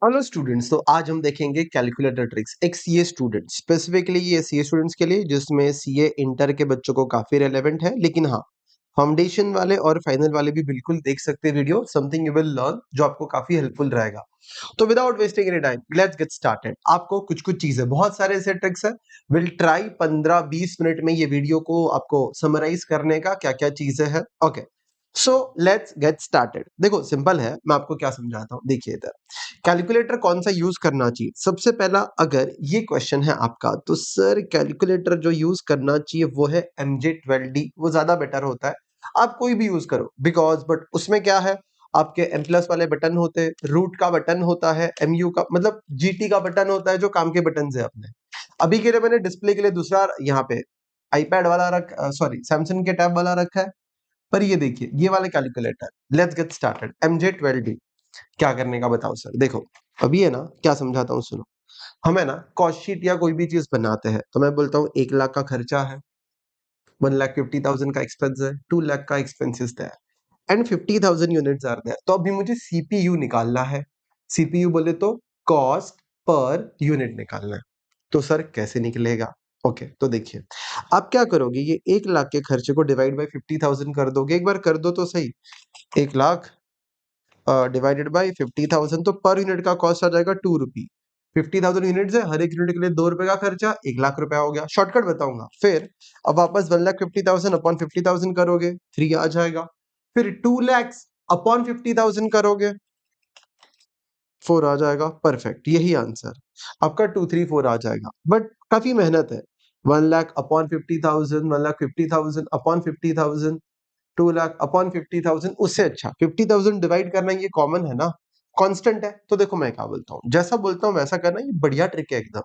Hello students, तो आज हम देखेंगे कैलकुलेटर ट्रिक्स। एक सीए स्टूडेंट, स्पेसिफिकली ये सीए स्टूडेंट्स के लिए जिसमें सीए इंटर के बच्चों को काफी रेलेवेंट है, लेकिन हाँ, फाउंडेशन वाले और फाइनल वाले भी बिल्कुल देख सकते हैं video. Something you will learn जो आपको काफी हेल्पफुल रहेगा। तो without wasting any time let's get started. आपको कुछ कुछ चीजें, बहुत सारे ऐसे ट्रिक्स है, विल ट्राई 15-20 मिनट में ये वीडियो को आपको समराइज करने का, क्या क्या चीजें हैं। Okay, so let's get started. देखो सिंपल है, मैं आपको क्या समझाता हूँ। देखिए इधर कैलकुलेटर कौन सा यूज करना चाहिए। सबसे पहला अगर ये क्वेश्चन है आपका, तो सर कैलकुलेटर जो यूज करना चाहिए वो है MJ12D, वो ज्यादा बेटर होता है। आप कोई भी यूज करो, बिकॉज बट उसमें क्या है, आपके M प्लस वाले बटन होते हैं, रूट का बटन होता है, MU का मतलब GT का बटन होता है, जो काम के बटन है अपने। अभी के लिए मैंने डिस्प्ले के लिए दूसरा यहाँ पे आईपैड वाला सॉरी सैमसंग के टैब वाला रखा है। पर ये देखिए ये वाले calculator, let's get started. MJ12D क्या करने का बताओ सर। देखो अभी है ना, क्या समझाता हूँ सुनो। हमें ना कॉस्ट शीट या कोई भी चीज बनाते हैं, तो मैं बोलता हूँ 1 लाख का खर्चा है, 1,50,000 का एक्सपेंस है, 2 लाख का एक्सपेंसिस है, एंड 50,000 यूनिट्स आर देयर। तो अभी मुझे सीपीयू निकालना है। सीपीयू बोले तो कॉस्ट पर यूनिट निकालना है। तो सर कैसे निकलेगा? ओके, तो देखिए आप क्या करोगे, ये 1 लाख के खर्चे को डिवाइड बाय 50,000 कर दोगे। एक बार कर दो तो सही। 1 लाख डिवाइडेड बाय 50,000, तो पर यूनिट का कॉस्ट आ जाएगा 2 रुपी। 50,000 यूनिट्स है, हर एक यूनिट के लिए 2 रुपए का खर्चा, 1 लाख रुपया हो गया। शॉर्टकट बताऊंगा। फिर अब वापस 1,50,000 अपॉन 50,000 करोगे, 3 आ जाएगा। फिर 2 lakhs अपॉन 50,000 करोगे, 4 आ जाएगा। परफेक्ट, यही आंसर आपका 234 आ जाएगा। बट काफी मेहनत है। 1 lakh upon 50,000, 1,50,000 upon 50,000, 2 lakh upon 50,000। उससे अच्छा 50,000 डिवाइड करना, ये कॉमन है ना, कांस्टेंट है। तो देखो मैं क्या बोलता हूँ, जैसा बोलता हूँ वैसा करना, ये बढ़िया ट्रिक है एकदम।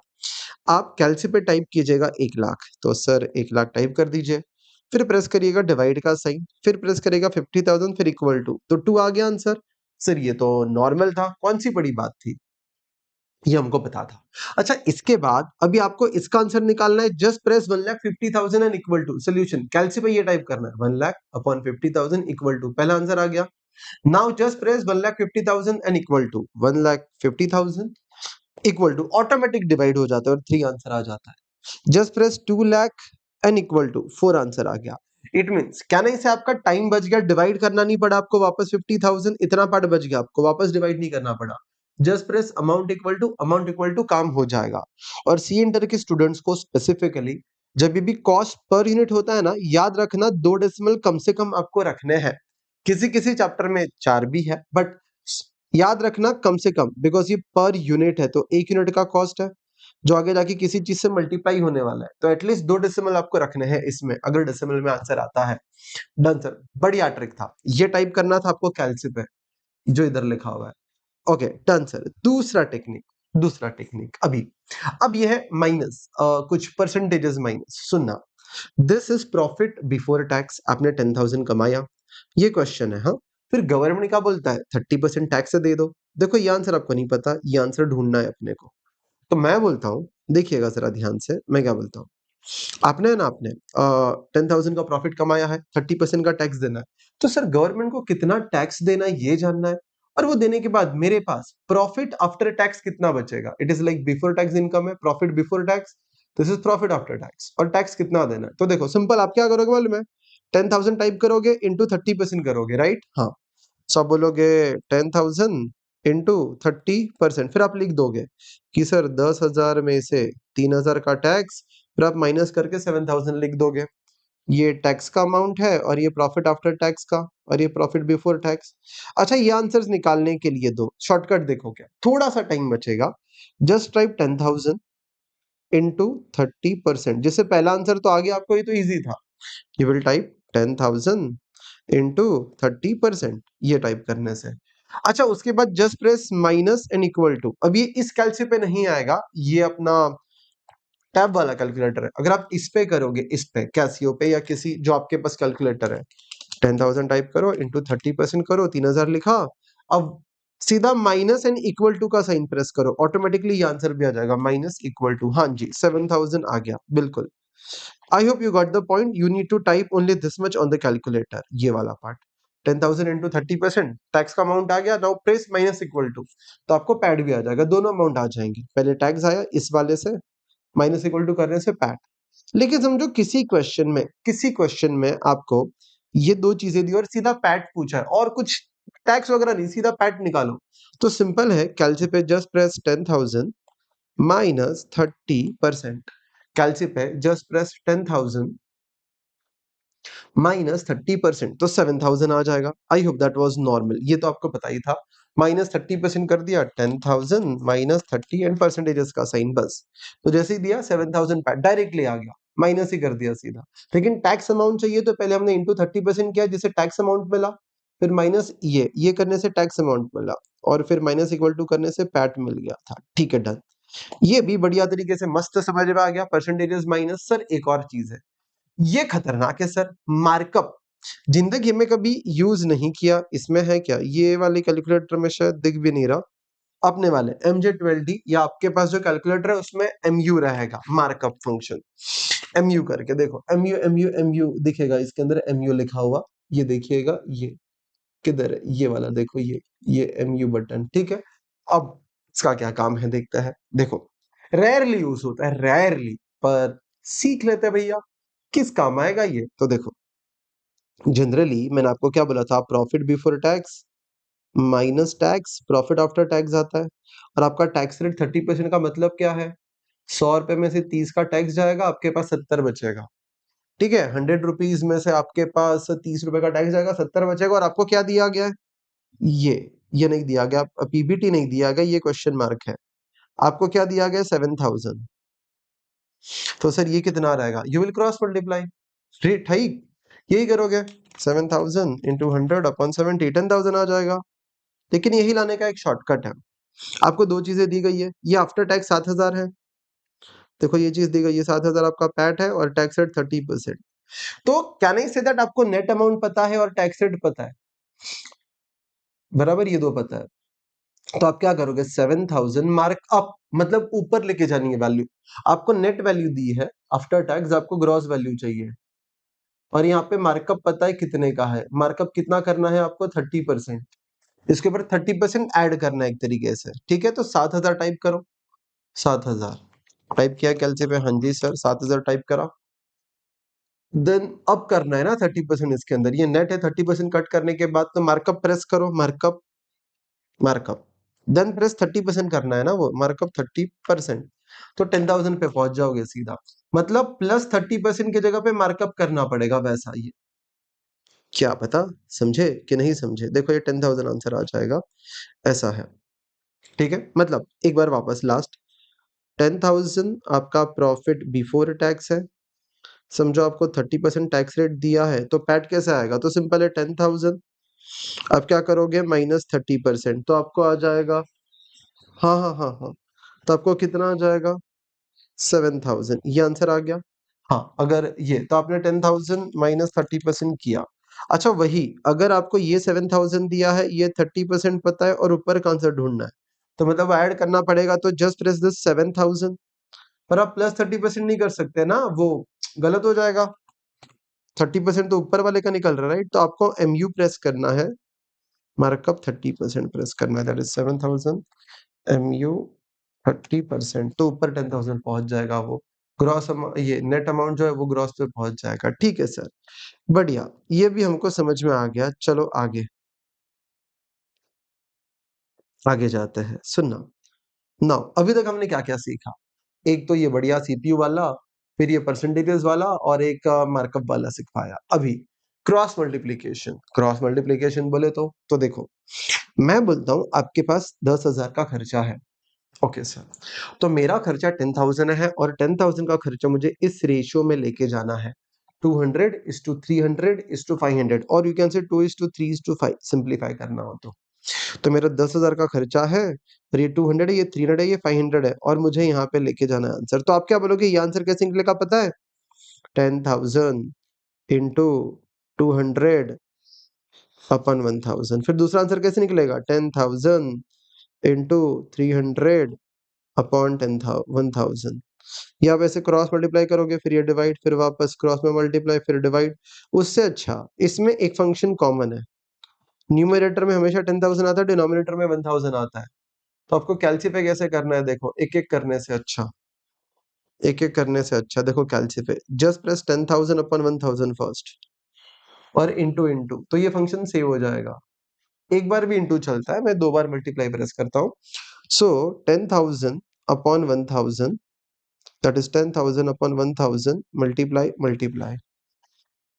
आप कैलसी पे टाइप कीजिएगा 1 लाख, तो सर 1 लाख टाइप कर दीजिए। फिर प्रेस करिएगा डिवाइड का साइन, फिर प्रेस करिएगा 50,000, फिर इक्वल टू, तो 2 आ गया आंसर। सर ये तो नॉर्मल था, कौन सी बड़ी बात थी, ये हमको पता था। अच्छा, इसके बाद अभी आपको इसका आंसर निकालना है। Just press 1,50,000 and equal to solution. कैलसी पे ये टाइप करना है 1 लाख अपॉन 50,000 इक्वल टू, पहला आंसर आ गया। Now just press 1,50,000 and equal to 1,50,000 equal to, automatic divide हो जाता है और 3 आंसर आ जाता है। Just press 2 lakh and equal to 4 answer आ गया। इट मीन्स क्या नहीं से आपका टाइम बच गया, डिवाइड करना नहीं पड़ा आपको वापस 50,000, इतना पार्ट बच गया, आपको वापस डिवाइड नहीं करना पड़ा। Just press amount equal to, काम हो जाएगा। और सी इंटर के स्टूडेंट्स को स्पेसिफिकली जब भी कॉस्ट पर यूनिट होता है ना, याद रखना 2 डेसिमल कम से कम आपको रखने हैं। किसी किसी चैप्टर में 4 भी है, बट याद रखना कम से कम, बिकॉज ये पर यूनिट है, तो 1 यूनिट का कॉस्ट है जो आगे जाके किसी चीज से मल्टीप्लाई होने वाला है, तो एटलीस्ट 2 डेसिमल आपको रखने हैं इसमें, अगर डेसिमल में आंसर आता है। डन सर, बढ़िया ट्रिक था। ये टाइप करना था आपको कैलसी पे, जो इधर लिखा हुआ है। Okay done sir. दूसरा टेक्निक अभी, अब ये है माइनस, कुछ परसेंटेजेस माइनस। सुनना, this is profit before tax. आपने 10,000 कमाया, ये क्वेश्चन है। हाँ, फिर गवर्नमेंट क्या बोलता है, 30% टैक्स से दे दो। देखो ये आंसर आपको नहीं पता, ये आंसर ढूंढना है अपने को। तो मैं बोलता हूँ, देखिएगा जरा ध्यान से, मैं क्या बोलता हूँ। आपने 10,000 का प्रॉफिट कमाया है, 30% का टैक्स देना है। तो सर गवर्नमेंट को कितना टैक्स देना है ये जानना है, और वो देने के बाद मेरे पास प्रॉफिट आफ्टर टैक्स कितना बचेगा। It is like before tax income है, profit before tax, this is profit after tax, और टैक्स कितना देना है। तो देखो सिंपल, आप क्या करोगे मालूम है, 10,000 टाइप करोगे, इंटू 30% करोगे, राइट। हाँ, सब बोलोगे 10,000 इंटू 30%, फिर आप लिख दोगे कि सर 10,000 में से 3,000 का टैक्स, फिर आप माइनस करके 7,000 लिख दोगे। ये टैक्स का अमाउंट है, और ये प्रॉफिट आफ्टर टैक्स का, और ये प्रॉफिट बिफोर टैक्स। अच्छा, ये आंसर्स निकालने के लिए दो शॉर्टकट, देखो क्या थोड़ा सा टाइम बचेगा। जस्ट टाइप 10,000 इंटू 30%, जिससे पहला आंसर तो आ गया आपको, ये तो इजी था। यू विल टाइप 10,000 इंटू 30%, ये टाइप करने से। अच्छा, उसके बाद just press minus and equal to. अब ये इस कैलसी पे नहीं आएगा, ये अपना टैब वाला कैलकुलेटर है। अगर आप इस पे करोगे, इस पे कैसियो पे या किसी जो आपके पास कैलकुलेटर है, 10,000 टाइप करो, इंटू 30% करो, 3,000 लिखा। अब सीधा माइनस एंड इक्वल टू का साइन प्रेस करो, ऑटोमेटिकली ये आंसर भी आ जाएगा, माइनस इक्वल टू। हाँ जी, 7,000 आ गया, बिल्कुल। I hope you got the point. You need to type only this much on the calculator, ये वाला पार्ट। 10,000 इंटू 30%, टैक्स का अमाउंट आ गया, now press minus equal to, तो आपको पैट भी आ जाएगा, दोनों अमाउंट आ जाएंगे, पहले टैक्स आया इस वाले से, माइनस इक्वल टू करने से पैट। लेकिन समझो किसी क्वेश्चन में आपको ये दो चीजें दी और सीधा पैट पूछा है और कुछ टैक्स वगैरह नहीं, सीधा पैट निकालो, तो सिंपल है, कैलसी पे जस्ट प्रेस 10,000 माइनस 30%, कैलसी पे जस्ट प्रेस 10,000 माइनस 30%, तो 7,000 आ जाएगा। आई होप दैट वाज नॉर्मल, ये तो आपको पता ही था। माइनस 30% कर दिया, 10,000 माइनस 30 एंड परसेंटेजेस का साइन बस, तो जैसे ही दिया 7,000 डायरेक्टली आ गया, माइनस ही कर दिया सीधा। लेकिन टैक्स अमाउंट चाहिए तो पहले हमने इंटू 30% किया जिससे टैक्स अमाउंट मिला, फिर माइनस ये करने से टैक्स अमाउंट मिला, और फिर माइनस इक्वल टू करने से पैट मिल गया था। ठीक है, डन। ये भी बढ़िया तरीके से मस्त समझ में आ गया, परसेंटेजेस माइनस। सर एक और चीज है, ये खतरनाक है सर, मार्कअप जिंदगी में कभी यूज नहीं किया, इसमें है क्या, ये वाले कैलकुलेटर में शायद दिख भी नहीं रहा, अपने वाले MJ12D या आपके पास जो कैलकुलेटर है उसमें MU रहेगा, मार्कअप फंक्शन। MU करके देखो, MU दिखेगा, इसके अंदर MU लिखा हुआ, ये देखिएगा, ये किधर है, ये वाला देखो, ये MU बटन, ठीक है। अब इसका क्या काम है देखते हैं, देखो रेयरली यूज होता है, रेयरली, पर सीख लेते हैं भैया, किस काम आएगा ये, तो देखो जनरली मैंने आपको क्या बोला था, profit before tax minus tax profit after tax आता है, और आपका टैक्स रेट 30% का मतलब क्या है, 100 रुपए में से 30 का टैक्स जाएगा, आपके पास 70 बचेगा, ठीक है। 100 रुपीज में से आपके पास 30 रुपए का टैक्स जाएगा, 70 बचेगा, और आपको क्या दिया गया है, ये नहीं दिया गया, पीबीटी नहीं दिया गया, ये क्वेश्चन मार्क है, आपको क्या दिया गया, 7,000, तो सर ये कितना रहेगा, you will cross multiply, rate है, यही करोगे, 7,000 इंटू 100 अपॉन 70, 10,000 आ जाएगा। लेकिन यही लाने का एक शॉर्टकट है, आपको दो चीजें दी गई है, ये आफ्टर टैक्स 7,000 है, देखो ये चीज दी गई है, 7,000 आपका पैट है और टैक्स रेट 30%, तो क्या नहीं से दैट आपको नेट अमाउंट पता है और टैक्स रेट पता है, बराबर, ये दो पता है, तो आप क्या करोगे, 7,000 मार्क अप, मतलब ऊपर लेके जानी है वैल्यू, आपको नेट वैल्यू दी है, आफ्टर टैक्स आपको ग्रॉस वैल्यू चाहिए, और यहाँ पे मार्कअप पता है कितने का है, मार्कअप कितना करना है आपको, 30%, इसके ऊपर 30% ऐड करना है एक तरीके से, ठीक है। तो 7,000 टाइप करो, 7,000 टाइप किया कैलसी पे, हाँ जी सर 7,000 टाइप करा, देन अब करना है ना 30%, इसके अंदर ये नेट है, 30% कट करने के बाद तो मार्कअप प्रेस करो, मार्कअप मार्कअप, देन प्रेस 30% करना है ना, वो मार्कअप 30%, तो 10,000 पे पहुंच जाओगे सीधा, मतलब प्लस 30% की जगह पे मार्कअप करना पड़ेगा, वैसा ये, क्या पता समझे कि नहीं समझे, देखो ये 10,000 आंसर आ जाएगा, ऐसा है, ठीक है। मतलब एक बार वापस लास्ट, 10,000 आपका प्रॉफिट बिफोर टैक्स है, समझो आपको 30% टैक्स रेट दिया है, तो पैट कैसे आएगा, तो सिंपल है, 10,000 आप क्या करोगे, माइनस 30%, तो आपको आ जाएगा, हाँ हाँ हाँ हाँ, तो आपको कितना आ जाएगा, 7,000, ये आंसर आ गया। हाँ, अगर ये तो आपने 10,000 माइनस 30% किया, अच्छा वही अगर आपको ये 7,000 दिया है, ये 30% पता है और ऊपर का आंसर ढूंढना है, तो मतलब ऐड करना पड़ेगा, तो जस्ट प्रेस दिस 7,000, पर आप प्लस 30% नहीं कर सकते ना, वो गलत हो जाएगा, 30% तो ऊपर वाले का निकल रहा है, राइट, तो आपको MU प्रेस करना है, मार्कअप 30% प्रेस करना है, दैट इज 7,000 MU 30%, तो ऊपर 10,000 पहुंच जाएगा, वो ग्रॉस ये नेट अमाउंट जो है वो ग्रॉस पे पहुंच जाएगा, ठीक है सर, बढ़िया, ये भी हमको समझ में आ गया, चलो आगे आगे जाते हैं, सुनना, नाउ अभी तक हमने क्या क्या सीखा, एक तो ये बढ़िया CPU वाला, फिर ये परसेंटेजेस वाला, और एक मार्कअप वाला सिखाया, अभी क्रॉस मल्टीप्लिकेशन बोले तो देखो, मैं बोलता हूं आपके पास 10,000 का खर्चा है, ओके सर, तो मेरा खर्चा 10,000 है, और 10,000 का खर्चा मुझे इस रेशियो में लेके जाना है, 200:300:500, और यू कैन से 2:3:5, सिंप्लीफाई करना हो तो मेरा 10,000 का खर्चा है, और ये 200 है, ये 300 है, ये 500 है, और मुझे यहाँ पे लेके जाना है आंसर, तो आप क्या बोलोगे, ये आंसर कैसे निकलेगा पता है, 10,000 इंटू 200 अपन 1,000, फिर दूसरा आंसर कैसे निकलेगा, 10,000 इंटू 300 अपॉन 1,000, या आप ऐसे क्रॉस मल्टीप्लाई करोगे, फिर ये डिवाइड, फिर वापस क्रॉस में मल्टीप्लाई, फिर डिवाइड, उससे अच्छा इसमें एक फंक्शन कॉमन है, न्यूमरेटर में हमेशा 10,000 आता है, डिनोमिनेटर में 1000 आता है। तो आपको कैल्सीफाई कैसे करना है देखो, एक-एक करने से अच्छा, एक-एक करने से अच्छा देखो calcify, just press 10,000 upon 1000 first और इंटू तो ये फंक्शन सेव हो जाएगा। एक बार भी इंटू चलता है, मैं 2 बार मल्टीप्लाई प्रेस करता हूँ। सो 10,000 upon 1000 that is 10,000 upon 1000 multiply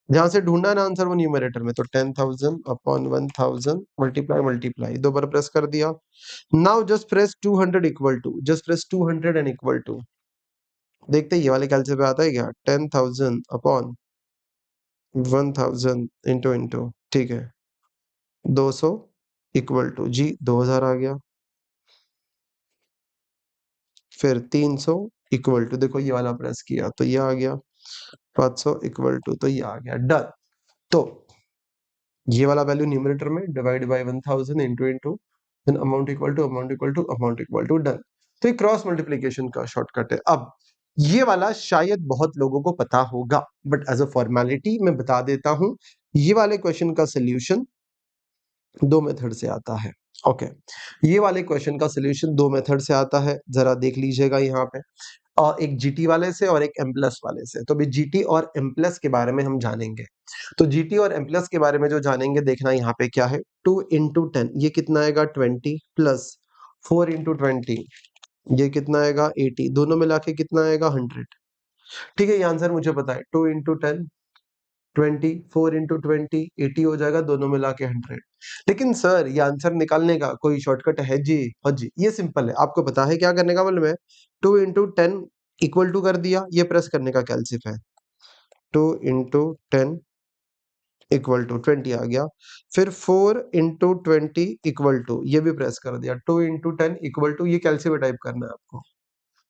जहां से ढूंढना है ना आंसर वो न्यूमरेटर में, तो 10,000 अपॉन 1000 मल्टीप्लाई 2 बार प्रेस कर दिया। Now just press 200 equal to, just press 200 and equal to, देखते ये वाले कैलसी पे आता है क्या, 10,000 अपॉन 1000 इंटू ठीक है 200 इक्वल टू जी 2000 आ गया, फिर 300 इक्वल टू, देखो ये वाला प्रेस किया तो ये आ गया, 500 इक्वल टू, तो ये आ गया, डन। तो ये वाला वैल्यू न्यूमरेटर में divide by 1000 into then amount equal to amount equal to done. तो ये क्रॉस मल्टीप्लिकेशन का शॉर्टकट है। अब ये वाला शायद बहुत लोगों को पता होगा, बट एज अ फॉर्मेलिटी मैं बता देता हूं, ये वाले क्वेश्चन का सोल्यूशन दो मेथड से आता है। ओके, ये वाले क्वेश्चन का सोल्यूशन दो मेथड से आता है, जरा देख लीजिएगा यहाँ पे, एक जीटी वाले से और एक एम प्लस वाले से। तो अभी जीटी और एम प्लस के बारे में हम जानेंगे। तो जीटी और एम प्लस के बारे में जो जानेंगे, देखना यहाँ पे क्या है, 2 इंटू 10 ये कितना आएगा 20 प्लस 4 इंटू 20 ये कितना आएगा 80, दोनों मिला के कितना आएगा 100। ठीक है, ये आंसर मुझे पता है, 2 इंटू 10 20, 4 इंटू 20 80 हो जाएगा, दोनों मिला के 100। लेकिन सर ये आंसर निकालने का कोई शॉर्टकट है जी? हाँ जी, ये सिंपल है, आपको पता है क्या करने का, बोले मैं 2 इंटू 10 इक्वल टू कर दिया, ये प्रेस करने का कैलसिफ है, 2 इंटू 10 इक्वल टू 20 आ गया, फिर 4 इंटू 20 इक्वल टू, ये भी प्रेस कर दिया, 2 इंटू 10 इक्वल टू, ये कैलसिफ टाइप करना है आपको,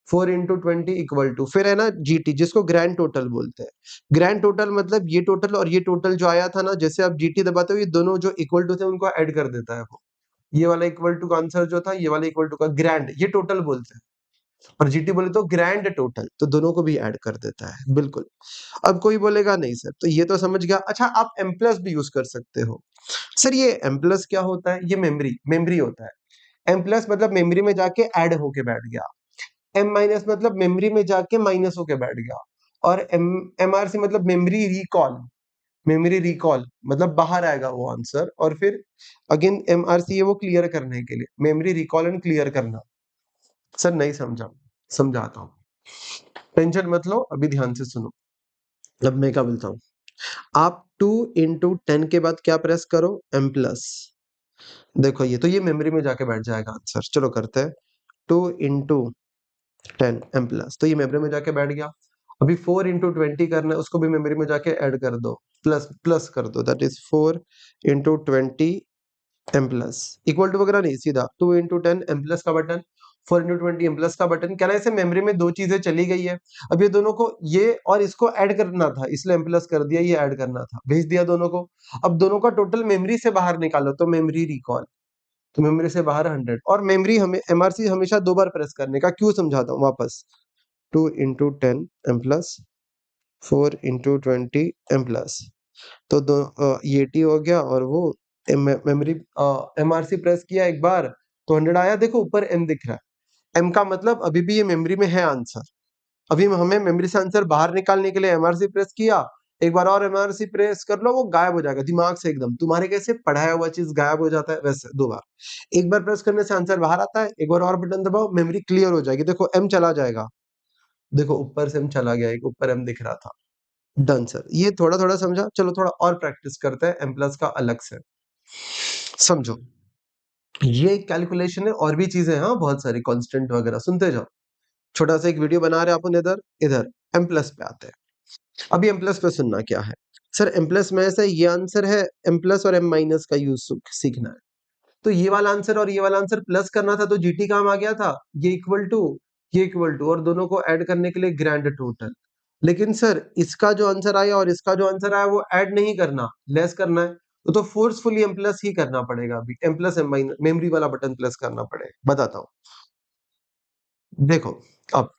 4 इंटू 20 इक्वल टू, फिर है ना जीटी, जिसको ग्रैंड टोटल बोलते हैं। ग्रैंड टोटल मतलब ये टोटल और ये टोटल जो आया था ना, जैसे आप जीटी दबाते हो, ये दोनों जो इक्वल टू थे उनको ऐड कर देता है वो। ये वाला इक्वल टू का आंसर जो था, ये वाला इक्वल टू का ग्रैंड, ये टोटल बोलते हैं, और जीटी बोले तो ग्रैंड टोटल, तो दोनों को भी ऐड कर देता है, बिल्कुल। अब कोई बोलेगा नहीं सर, तो ये तो समझ गया। अच्छा, आप एम प्लस भी यूज कर सकते हो। सर ये एम प्लस क्या होता है, ये मेमोरी होता है। एम प्लस मतलब मेमोरी में जाके ऐड होके बैठ गया, एम माइनस मतलब मेमोरी में जाके माइनस होके बैठ गया, और एमआरसी मतलब मेमोरी रिकॉल मतलब बाहर आएगा वो आंसर, और फिर अगेन एमआरसी है वो क्लियर करने के लिए, मेमोरी रिकॉल एंड क्लियर करना। सर नहीं समझा, समझाता हूँ, टेंशन मत लो, अभी ध्यान से सुनो। अब मैं क्या बोलता हूँ, आप 2 इंटू 10 के बाद क्या प्रेस करो, एम प्लस, देखो ये तो ये मेमोरी में जाके बैठ जाएगा आंसर, चलो करते हैं, 2 इंटू 10 एम प्लस, तो ये मेमोरी में जाके बैठ गया। अभी 4 इंटू 20 करना है, उसको भी मेमोरी में जाके ऐड कर दो, प्लस प्लस कर दो, that is 4 into 20 M plus, equal to वगैरह नहीं, सीधा 2 इंटू 10 एम प्लस का बटन, 4 इंटू 20 एम प्लस का बटन। क्या ऐसे मेमोरी में दो चीजें चली गई है, अब ये दोनों को, ये और इसको ऐड करना था, इसलिए एम प्लस कर दिया, ये ऐड करना था, भेज दिया दोनों को। अब दोनों का टोटल मेमोरी से बाहर निकालो, तो मेमोरी रिकॉल, तो मेमोरी से बाहर 100, और मेमोरी हमें एमआरसी हमेशा दो बार प्रेस करने का, क्यों समझाता हूँ वापस, 2 into 10 M plus, 4 into 20 M plus, तो ये टी हो गया, और वो मेमोरी एमआरसी प्रेस किया एक बार तो 100 आया, देखो ऊपर एम दिख रहा है, एम का मतलब अभी भी ये मेमोरी में है आंसर। अभी हमें मेमोरी से आंसर बाहर निकालने के लिए एमआरसी प्रेस किया, एक बार और एमआरसी प्रेस कर लो, वो गायब हो जाएगा दिमाग से एकदम, तुम्हारे कैसे पढ़ाया हुआ चीज गायब हो जाता है, वैसे दो बार, एक बार प्रेस करने से आंसर बाहर आता है, एक बार और बटन दबाओ, मेमोरी क्लियर हो जाएगी, देखो एम चला जाएगा, देखो ऊपर से एम चला गया, एक ऊपर एम दिख रहा था, डन सर। ये थोड़ा थोड़ा समझा, चलो थोड़ा और प्रैक्टिस करते हैं एम प्लस का अलग से, समझो। ये एक कैलकुलेशन है, और भी चीजें हैं, हाँ बहुत सारी कांस्टेंट वगैरह, सुनते जाओ। छोटा सा एक वीडियो बना रहे हैं अपन, इधर इधर एम प्लस पे आते हैं। अभी एम प्लस पे सुनना क्या है, सर एम प्लस में ऐसा ये आंसर है, एम प्लस और एम माइनस का यूज सीखना है। तो ये वाला आंसर और ये वाला आंसर प्लस करना था, तो जीटी काम आ गया था, ये इक्वल टू, ये इक्वल टू, और दोनों को ऐड करने के लिए ग्रैंड टोटल। लेकिन सर इसका जो आंसर आया और इसका जो आंसर आया वो ऐड नहीं करना, लेस करना है, तो फोर्सफुली एम प्लस ही करना पड़ेगा, अभी M plus M minus memory वाला बटन प्लस करना पड़ेगा, बताता हूँ। देखो, अब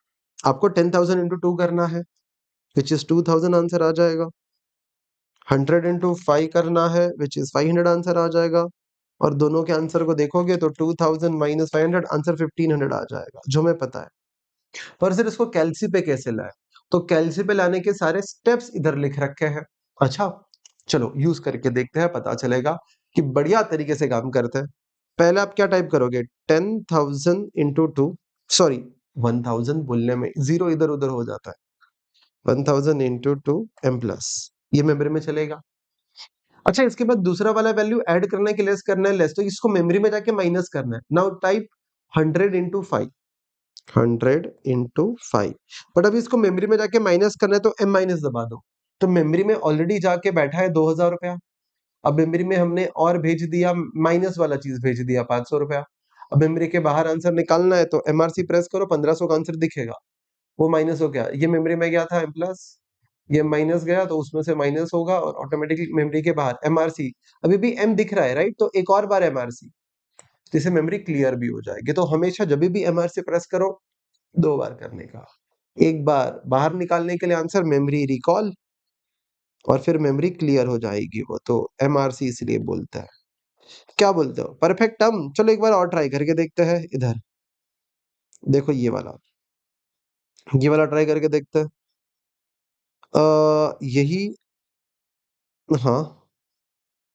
आपको 10,000 इंटू 2 करना है, विच इज 2000 आंसर आ जाएगा, 100 इंटू 5 करना है विच इज 500 आंसर आ जाएगा। और दोनों के आंसर को देखोगे तो 2000 माइनस 500 आंसर 1500 आ जाएगा, जो हमें पता है। पर सर इसको कैलसी पे कैसे लाए? तो कैलसी पे लाने के सारे स्टेप्स इधर लिख रखे हैं। अच्छा, चलो यूज करके देखते हैं, पता चलेगा कि बढ़िया तरीके से काम करते हैं। पहले आप क्या टाइप करोगे? 10,000 इंटू 2, सॉरी 1000 बोलने में जीरो इधर उधर हो जाता है। 1000 इंटू 2 एम प्लस, ये मेमोरी में चलेगा। अच्छा, इसके बाद दूसरा वाला वैल्यू ऐड करना है कि लेस करना है? लेस, तो इसको मेमोरी में जाके माइनस करना है। Now type 100 into 5, 100 into 5। But अभी इसको मेमोरी में जाके माइनस करना है तो एम माइनस दबा दो। तो मेमोरी में ऑलरेडी जाके बैठा है 2000 रुपया। अब मेमोरी में हमने और भेज दिया, माइनस वाला चीज भेज दिया 500 रुपया। अब मेमोरी के बाहर आंसर निकालना है तो एमआरसी प्रेस करो, 1500 का आंसर दिखेगा। वो माइनस हो गया, ये मेमोरी में गया था एम प्लस, ये माइनस गया तो उसमें से माइनस होगा और ऑटोमेटिकली मेमोरी के बाहर एमआरसी, अभी भी एम दिख रहा है राइट, तो एक और बार एमआरसी, जिससे मेमोरी क्लियर भी हो जाएगी। तो हमेशा जब भी एमआरसी प्रेस करो, 2 बार करने का। एक बार बाहर निकालने के लिए आंसर मेमोरी रिकॉल, और फिर मेमोरी क्लियर हो जाएगी, वो तो एमआरसी इसलिए बोलता है। क्या बोलते हो? Perfect term. चलो एक बार और ट्राई करके देखते हैं। इधर देखो, ये वाला ट्राई करके देखते हैं। यही, हाँ,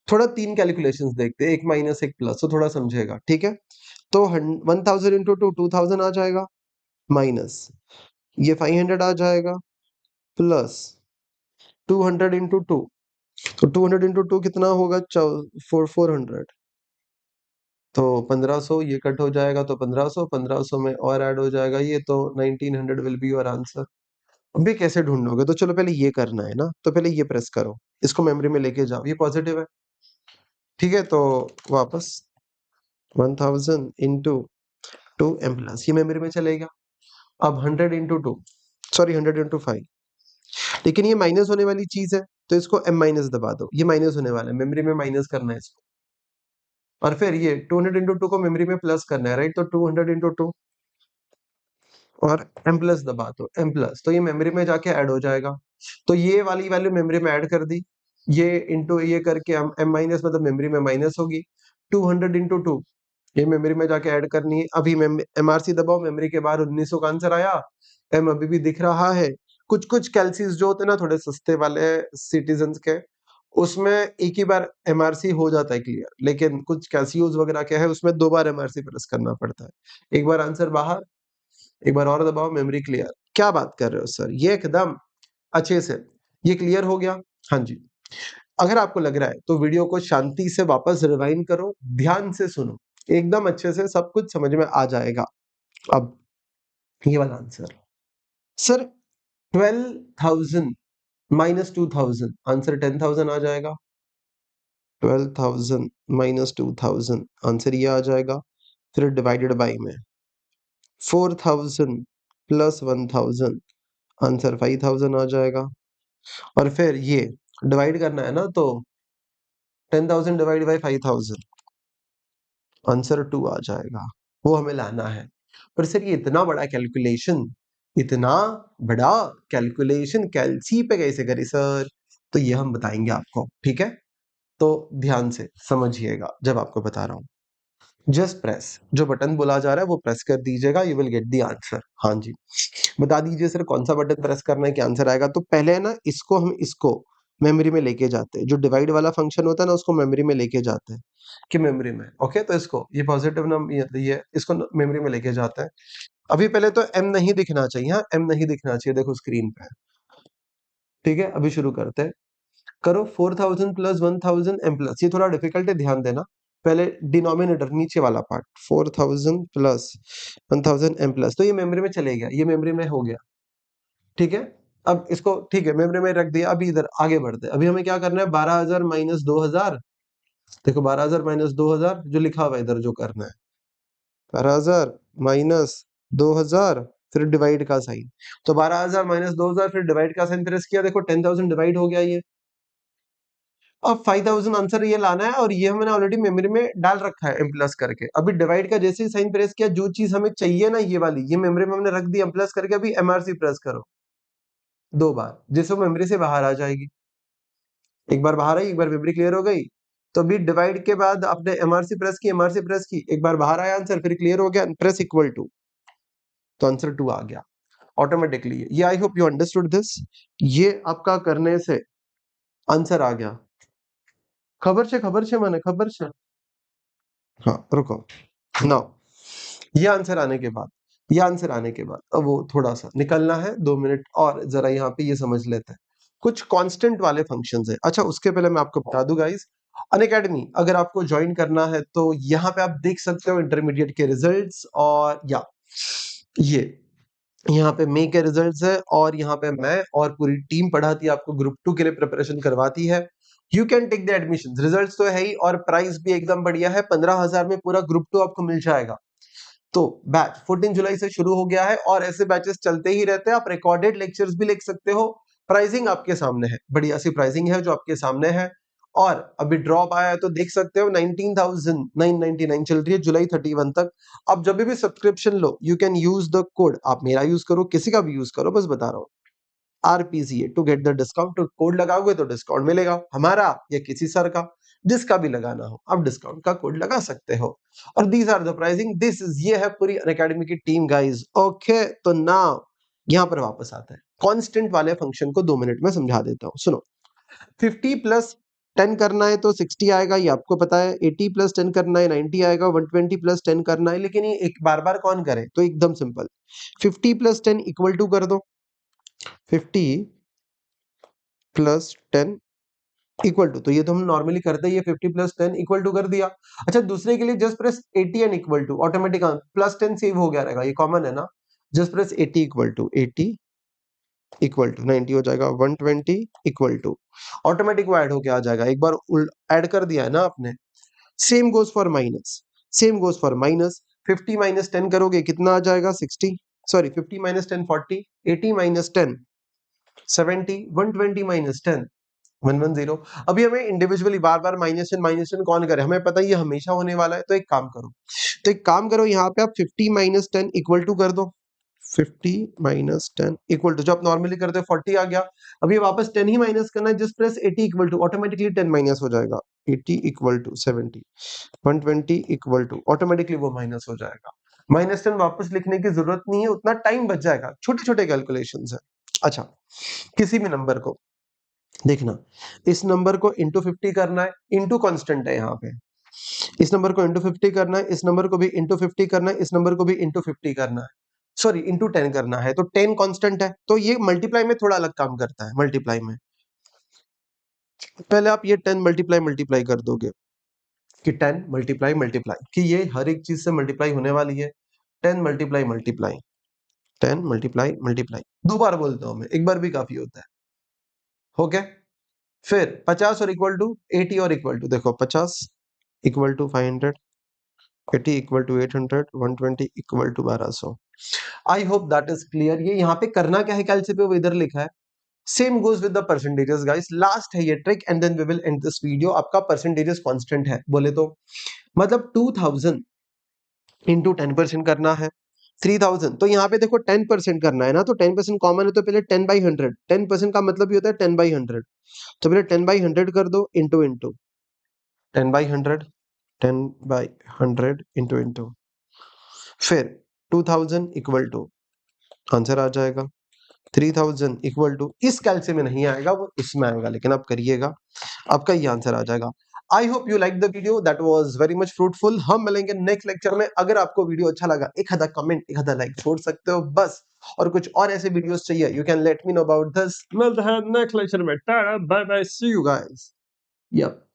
थोड़ा 3 कैलकुलेशंस देखते हैं, एक माइनस एक प्लस, तो थोड़ा समझेगा, ठीक है? तो 1000 इंटू 2 2000 आ जाएगा, माइनस ये 500 आ जाएगा, प्लस 200 इंटू 2, तो 200 इंटू 2 कितना होगा? 400। तो 1500 ये कट हो जाएगा, तो 1500 में और ऐड हो जाएगा ये, तो 1900 विल बी योर आंसर। अभी कैसे ढूंढोगे? तो चलो पहले ये करना है ना, तो पहले ये प्रेस करो, इसको मेमोरी में लेके जाओ, ये पॉजिटिव है, ठीक है? तो वापस 1000 इंटू 2 एम प्लस, ये मेमोरी में चलेगा। अब 100 इंटू 2, सॉरी 100 इंटू 5, लेकिन ये माइनस होने वाली चीज है, तो इसको एम माइनस दबा दो, ये माइनस होने वाला है, मेमोरी में माइनस करना है इसको। और फिर ये 200 इंटू 2 को मेमोरी में प्लस करना है राइट, तो 200 इंटू 2 और एम प्लस दबा दो, एम प्लस, तो ये मेमोरी में जाके ऐड हो जाएगा। तो ये वाली वैल्यू मेमोरी में ऐड कर दी, ये इंटू ये करके हम एम माइनस, मतलब मेमोरी में माइनस होगी। 200 इंटू 2, ये मेमोरी में जाके ऐड करनी है। अभी एमआरसी दबाओ, मेमोरी के बाहर 1900 का आंसर आया, एम अभी भी दिख रहा है। कुछ कुछ कैलसीज जो होते हैं ना, थोड़े सस्ते वाले सिटीजन के, उसमें एक ही बार एमआरसी हो जाता है क्लियर, लेकिन कुछ कैसियोज वगैरह क्या है, उसमें 2 बार एमआरसी प्रेस करना पड़ता है। एक बार आंसर बाहर, एक बार और दबाओ, मेमोरी क्लियर। क्या बात कर रहे हो सर, ये एकदम अच्छे से, ये क्लियर हो गया। हाँ जी, अगर आपको लग रहा है तो वीडियो को शांति से वापस रिवाइंड करो, ध्यान से सुनो, एकदम अच्छे से सब कुछ समझ में आ जाएगा। अब ये वाला आंसर, सर 12,000 माइनस 2000, आंसर 10,000 आ जाएगा। 12,000 माइनस 2000, आंसर ये आ जाएगा। फिर डिवाइडेड बाई में 4,000 प्लस 1,000, आंसर 5,000 आ जाएगा। और फिर ये डिवाइड करना है ना, तो 10,000 डिवाइड बाई 5,000, आंसर 2 आ जाएगा, वो हमें लाना है। पर सर ये इतना बड़ा कैलकुलेशन, इतना बड़ा कैलकुलेशन कैलसी पे कैसे करी सर? तो ये हम बताएंगे आपको, ठीक है? तो ध्यान से समझिएगा जब आपको बता रहा हूँ। जस्ट प्रेस, जो बटन बोला जा रहा है वो प्रेस कर दीजिएगा, you will get the answer. हाँ जी, बता दीजिए सर कौन सा बटन प्रेस करना है कि आंसर आएगा? तो पहले है ना, इसको मेमोरी में लेके जाते हैं, जो डिवाइड वाला फंक्शन होता है ना, उसको मेमोरी में लेके जाते हैं कि मेमोरी में, ओके? तो इसको, ये पॉजिटिव नंबर, ये इसको मेमोरी में लेके जाता है। अभी पहले तो एम नहीं दिखना चाहिए, हाँ एम नहीं दिखना चाहिए, देखो स्क्रीन पे, ठीक है? अभी शुरू करते हैं, करो 4,000 प्लस 1,000 एम प्लस, ये थोड़ा डिफिकल्ट है, ध्यान देना। पहले डिनोमिनेटर, नीचे वाला पार्ट, 4,000 प्लस 1,000 एम प्लस, तो ये मेमोरी में चले गया, ये मेमोरी में हो गया, ठीक है? अब इसको, ठीक है, मेमोरी में रख दिया। अभी इधर आगे बढ़ते हैं, अभी हमें क्या करना है? 12,000 माइनस 2,000, देखो 12,000 माइनस 2,000 जो लिखा हुआ है इधर, जो करना है 12,000 माइनस 2,000, फिर डिवाइड का साइन। तो 12,000 माइनस 2,000, फिर डिवाइड का साइन प्रेस किया, देखो 10,000 डिवाइड हो गया ये। अब 5,000 आंसर ये लाना है, और ये हमने ऑलरेडी मेमोरी में डाल रखा है एम प्लस करके। अभी डिवाइड का जैसे ही साइन प्रेस किया, जो चीज हमें चाहिए ना, ये वाली, ये मेमोरी में हमने रख दी एम प्लस करके। अभी एमआरसी प्रेस करो 2 बार, जिससे वो मेमोरी से बाहर आ जाएगी। एक बार बाहर आई, एक बार मेमोरी क्लियर हो गई, तो अभी डिवाइड के बाद आपने एमआरसी प्रेस की, एमआरसी प्रेस की, एक बार बाहर आया आंसर, फिर क्लियर हो गया, प्रेस इक्वल टू, तो आंसर 2 आ गया ऑटोमेटिकली। ये I hope you understood this. ये आपका करने से आंसर आ गया। खबर छे माने खबर छे। हाँ रुको, नाउ ये आंसर आने के बाद, ये आंसर आने के बाद अब वो थोड़ा सा निकलना है, 2 मिनट और जरा यहाँ पे ये समझ लेते हैं। कुछ कांस्टेंट वाले फंक्शंस है। अच्छा उसके पहले मैं आपको बता दूं गाइस, अनअकैडमी अगर आपको ज्वाइन करना है तो यहाँ पे आप देख सकते हो इंटरमीडिएट के रिजल्ट्स, और या ये यहाँ पे मई के रिजल्ट्स है, और यहाँ पे मैं और पूरी टीम पढ़ाती है, आपको ग्रुप 2 के लिए प्रिपरेशन करवाती है। You can take the admission, results तो है ही और प्राइस भी एकदम बढ़िया है, 15,000 में पूरा ग्रुप 2 आपको मिल जाएगा। तो बैच 14 जुलाई से शुरू हो गया है और ऐसे बैचेस चलते ही रहते हैं। आप रिकॉर्डेड लेक्चर्स भी लिख सकते हो। प्राइसिंग आपके सामने है, बढ़िया सी प्राइसिंग है जो आपके सामने है। और अभी ड्रॉप आया है तो देख सकते हो 19,999 चल रही है जुलाई 31 तक। अब जब भी subscription low you can use the code, आप मेरा यूज करो, किसी का भी यूज करो, बस बता रहा हूँ, RPCA to get the discount. तो कोड लगाओगे तो डिस्काउंट मिलेगा, हमारा या किसी सर का, जिसका भी लगाना हो आप डिस्काउंट का कोड लगा सकते हो। और these are the pricing, this is, ये है पूरी अनअकैडमी की टीम गाइस। ओके तो नाउ यहां पर वापस आता है, कांस्टेंट वाले फंक्शन को 2 मिनट में समझा देता हूं, सुनो। 50 प्लस 10 करना है तो 60 आएगा, ये आपको पता है। 80 प्लस 10 करना है 90 आएगा। 120 प्लस 10 करना है, लेकिन ये एक बार बार कौन करे, तो एकदम सिंपल, 50 प्लस 10 इक्वल टू कर दो, 50 प्लस 10 इक्वल टू, तो ये तो हम नॉर्मली करते हैं, ये 50 प्लस 10 इक्वल टू कर दिया। अच्छा दूसरे के लिए just press 80 and equal to, automatic plus 10 save हो गया रहेगा, ये कॉमन है ना। Just press 80 equal to, 80 equal to 90 हो जाएगा, 120 इक्वल टू, ऑटोमेटिक वो ऐड होके आ जाएगा। एक बार ऐड कर दिया है ना आपने। Same goes for minus, same goes for minus. 50 minus 10 करोगे कितना आ जाएगा, 60, सॉरी 50 माइनस 10 40, 80 माइनस 10 70, 120 माइनस 10 110। अभी हमें इंडिविजुअली बार बार माइनस टेन कौन करे, हमें पता है ये हमेशा होने वाला है। तो एक काम करो, तो एक काम करो, यहाँ पे आप 50 माइनस 10 इक्वल टू कर दो। 50 माइनस 10 इक्वल टू, जो आप नॉर्मली करते हो 40 आ गया। अभी वापस 10 ही माइनस करना है, just press 80 equal to, automatically 10 minus हो जाएगा। 80 equal to 70, 120 equal to, automatically वो माइनस हो जाएगा। माइनस 10 वापस लिखने की जरूरत नहीं है, उतना टाइम बच जाएगा, छोटे छोटे कैलकुलेशन है। अच्छा किसी भी नंबर को देखना, इस नंबर को इंटू 50 करना है, इंटू कांस्टेंट है यहाँ पे, इस नंबर को इंटू 50 करना है, इस नंबर को भी इंटू 50 करना है, इस नंबर को भी इंटू 50 करना है, सॉरी इंटू 10 करना है। तो 10 कांस्टेंट है, तो ये मल्टीप्लाई में थोड़ा अलग काम करता है। मल्टीप्लाई में पहले आप ये 10 मल्टीप्लाई मल्टीप्लाई कर दोगे कि 10 मल्टीप्लाई मल्टीप्लाई, कि ये हर एक चीज से मल्टीप्लाई होने वाली है। 10 मल्टीप्लाई मल्टीप्लाई, 10 मल्टीप्लाई मल्टीप्लाई, 2 बार बोलता हूं मैं, एक बार भी काफी होता है। हो गया, फिर 50 और इक्वल टू 80 और इक्वल टू, देखो 50 equal to 500, 80 equal to 800, 120 equal to 1200। I hope that is clear. ये यहाँ पे करना क्या है कैलसी पे वो इधर लिखा है। Same goes with the percentages guys, last है ये trick and then we will end this video. आपका परसेंटेजेस कांस्टेंट है बोले तो, मतलब 2000 इंटू 10% करना है, 3000, तो यहाँ पे देखो 10% करना है ना, तो 10% कॉमन है, तो पहले 10 बाई 100, 10% का मतलब ही होता है 10 बाई 100, तो पहले 10 बाई 100 कर दो, into into 10 by 100, 10 by 100 into into, फिर 2000 इक्वल टू, आंसर आ जाएगा 3000 इक्वल टू, इस कैलसी में नहीं आएगा, वो इसमें आएगा, लेकिन आप करिएगा, आपका ये आंसर आ जाएगा। I hope you like the video, that was very much fruitful. हम मिलेंगे नेक्स्ट लेक्चर में। अगर आपको वीडियो अच्छा लगा, एक आधा कमेंट, एक आधा लाइक छोड़ सकते हो बस, और कुछ और ऐसे वीडियोस चाहिए you can let me know about this. मिलते हैं नेक्स्ट लेक्चर में, tata bye bye, see you guys. Yup.